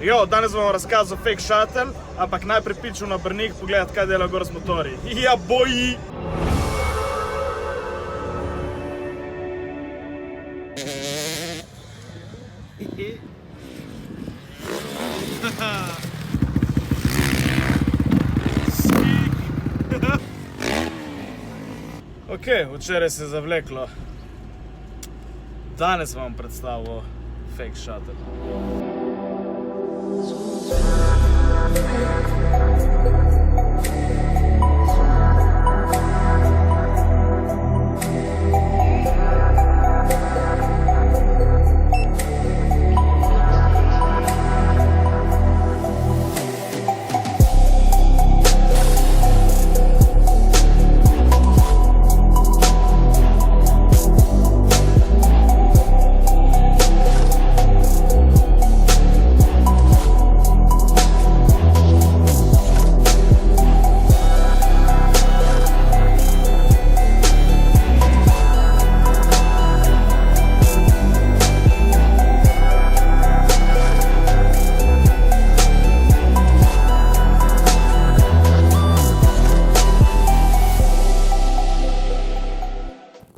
Jo, danes vam razkazal fake shuttle, ampak najprej pičil na Brnik pogledat, kaj dela gor z motorji. Ja, boji! Ok, včeraj se je zavleklo. Danes vam predstavil fake shuttle.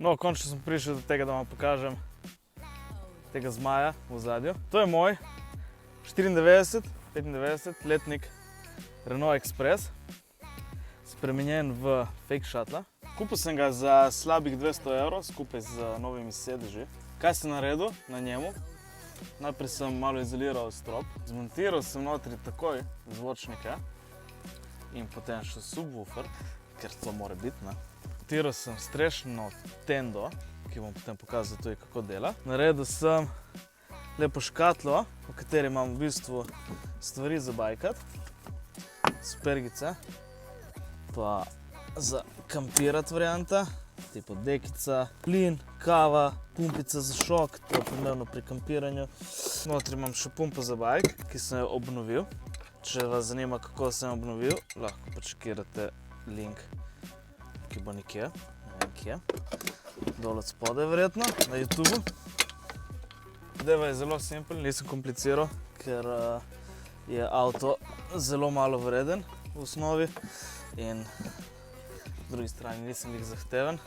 No, končno sem prišel do tega, da vam pokažem tega zmaja v ozadju. To je moj 94-95 letnik Renault Express, spremenjen v fake shuttle. Kupil sem ga za slabih 200 € skupaj z novimi sedeži. Kaj sem naredil na njemu? Najprej sem malo izoliral strop, zmontiral sem notri takoj zvočnike in potem še subwoofer, ker to mora biti, ne? Montiral sem strešno tendo, ki bom potem pokazal tudi, kako dela. Naredil sem lepo škatlo, v kateri imam v bistvu stvari za bajkat, spergice, pa za kampirati varianta, tipo dekica, plin, kava, pumpica za šok, to je pomembno pri kampiranju. Notri imam še pumpo za bajk, ki sem jo obnovil. Če vas zanima, kako sem obnovil, lahko počekirate link, ki bo nekje, ne vem kje, dol od spodaj verjetno, na YouTube. Zadeva je zelo simpel, nisem kompliciral, ker je avto zelo malo vreden v osnovi in po drugi strani nisem jih zahteven.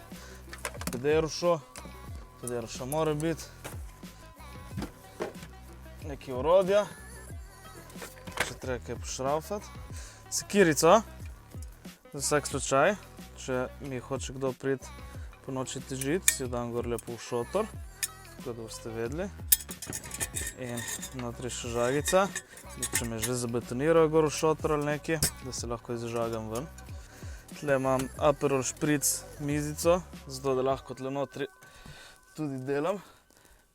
Pederuša mora biti, nekaj orodja, če treba kaj pošraufati, sekirico, za vsak slučaj. Če mi hoče kdo priti po noči težiti, si jo dam gor lepo v šotor, tako da boste vedeli. In notri še žagica, če me že zabetoniral gor v šotor ali nekaj, da se lahko izžagam ven. Tle imam Aperol špric mizico, zato da lahko tle notri tudi delam.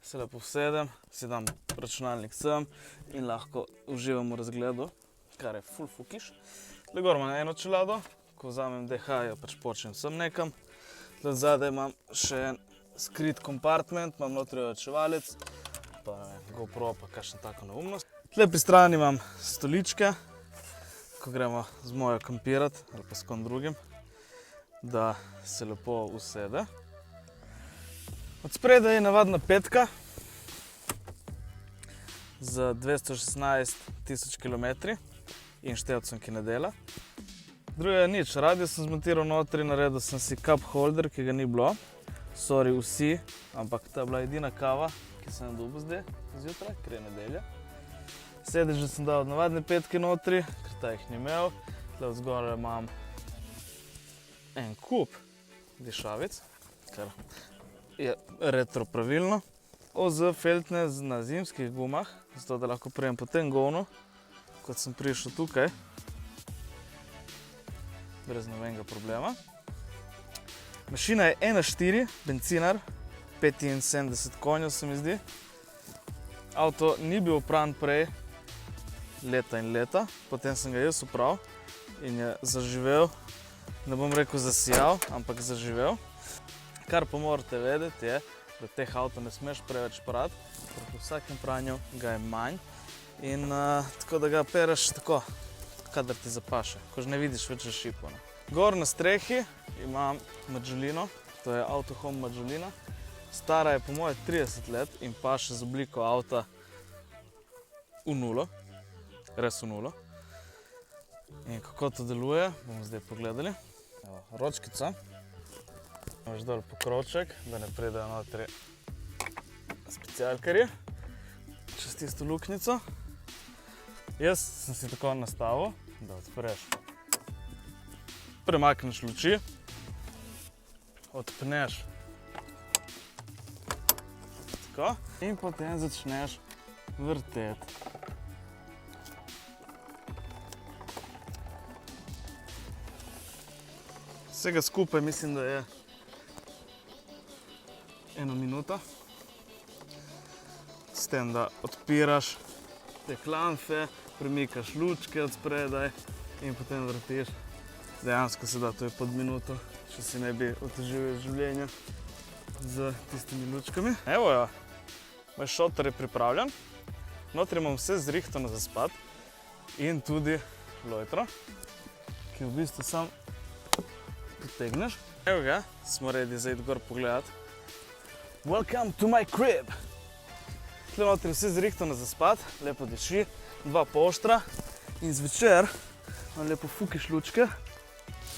Se lepo vsedem, si dam računalnik sem in lahko uživam v razgledu, kar je ful fukiš. Tle gor imam eno čelado. Ko vzamem DH-jo, pač počnem sem nekam. Tle zadaj imam še en skrit kompartment, imam notri ojačevalec, pa GoPro, pa kakšna taka neumnost. Tle pri strani imam stoličke, ko gremo z mojo kampirati ali pa s kom drugim, da se lepo usede. Od spredaj je navadna petka z 216 000 km in števcem, ki ne dela. Druga je nič, radio sem zmontiral notri, naredil sem si cup holder, ki ga ni bilo. Sorry vsi, ampak ta je bila edina kava, ki sem jo dobil zdaj zjutraj, ker je nedelja. Sedeže sem dal od navadne petke notri, ker ta jih ni imel. Tle vzgore imam en kup dišavic, kar je retro pravilno. OZ feltne na zimskih gumah, zato da lahko prijem po tem govnu, kot sem prišel tukaj. Brez nobenega problema. Mašina je 1.4, bencinar, 75 konjev se mi zdi. Avto ni bil opran prej leta in leta, potem sem ga jaz opravil in je zaživel, ne bom rekel zasijal, ampak zaživel. Kar pa morate vedeti je, da teh avto ne smeš preveč prati, ker po vsakem pranju ga je manj in tako da ga pereš tako, kadar ti zapaše, ko že ne vidiš več šipo. Gor na strehi imam Maggiolino, to je Autohome Maggiolina. Stara je po moje 30 let in paše z obliko avta v nulo. res v nulo. In kako to deluje, bomo zdaj pogledali. Evo, ročkica. Imaš dol pokrovček, da ne pridejo notri specialkarji čez tisto luknjico. Jaz sem si tako nastavil, da odpreš. Premakneš luči, odpneš tako in potem začneš vrteti. Vsega skupaj mislim, da je 1 minuta. S tem, da odpiraš te klamfe, premikaš lučke od spredaj in potem vrtiš. Dejansko se da, to je pod minuto, če si ne bi otežil življenja z tistimi lučkami. Evo jo, moj šotor je pripravljen. Notri imam vse zrihtano za spat in tudi lojtro, ki v bistvu sam potegneš. Evo ga, smo ready za iti gor pogledat. Welcome to my crib! Tle notri vse zrihtano za spat, lepo diši, 2 poštra in zvečer lepo fukiš lučke.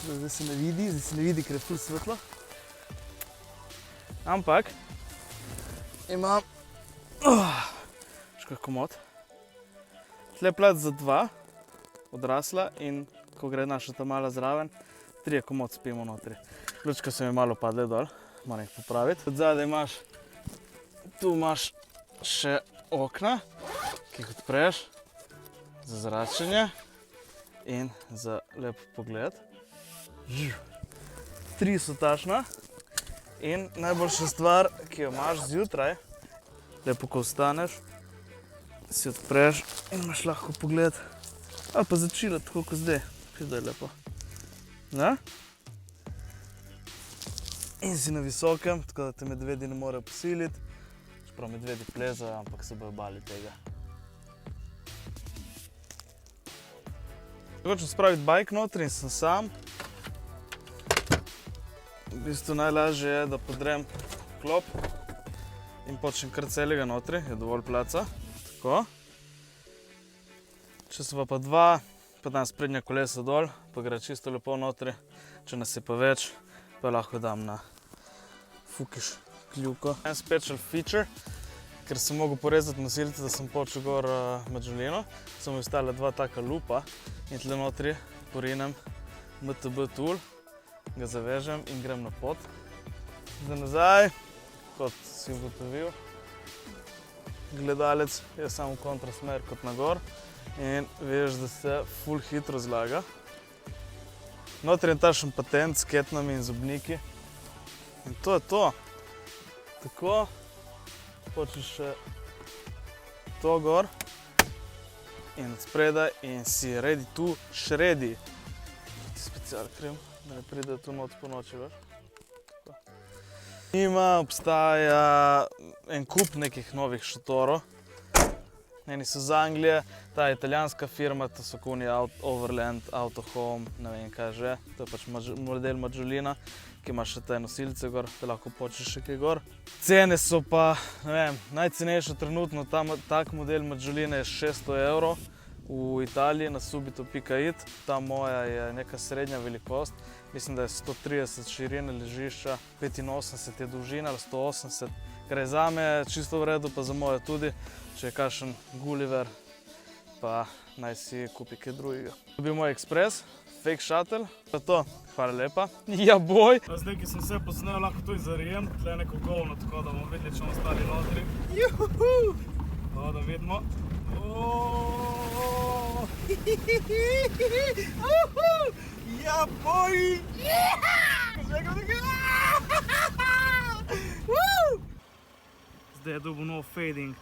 Zdaj se ne vidi, ker je ful svetlo. Ampak imam še komod. Tle je plac za 2 odrasla in ko gre naša ta mala zraven, 3 komod spimo notri. Lučke so mi malo padle dol, moram jih popraviti. Od zadaj imaš, tu imaš še okna, ki jih odpreš za zračenje in za lep pogled. 3 so tašna in najboljša stvar, ki jo imaš zjutraj, lepo ko vstaneš, si odpreš in imaš lahko pogled, ali pa začela tako kot zdaj, kaj da je lepo. Ne? In si na visokem, tako da te medvedi ne morejo posiliti. Čeprav medvedi plezajo, ampak se bojo bali tega. Hočem spraviti bajk notri in sem sam. V bistvu najlažje je, da podrem klop in počnem kar celega notri, je dovolj placa. Tako. Če so pa 2, pa dam sprednja kolesa dol, pa gre čisto lepo notri. Če nas je pa več, pa lahko dam na fukiš kljuko. En special feature, ker sem mogel porezati nosilce, da sem počel gor mađolino, so mi ostala 2 taka lupa in tle notri porinem MTB tool, ga zavežem in grem na pot. Zdaj nazaj, kot si ugotovil, gledalec je samo v kontrasmer kot na gor in veš, da se ful hitro zlaga. Notri je tašen patent s ketnami in zobniki. In to je to. Tako, počneš še to gor in od spredaj in si ready to shreddy. Ti special krem, da ne pride tu not po noči, veš. Obstaja en kup nekih novih šotorov. Eni so iz Anglije, ta je italijanska firma, to so kuni Overland, Autohome, ne vem kaj že. To je pač model mađolina, ki ima še te nosilce gor, da lahko počneš še kaj gor. Cene so pa, ne vem, najcenejša trenutno, tak model mađoline je 600 € v Italiji na subito.it. Ta moja je neka srednja velikost, mislim, da je 130 širine ležišča, 85 je dolžina ali 180, kar je zame čisto v redu, pa za moje tudi. Če je kakšen Gulliver, pa naj si kupi kaj drugega. To je bil moj ekspres, fake shuttle. To je to, hvala lepa. Ja, boj! Zdaj, ki sem vse posnel, lahko tudi zarijem. Tle je neko govno, tako da bomo videli, če bomo ostali notri. Juhu! To, da vidimo. Ja, boj! Zdaj je dobil nov fading.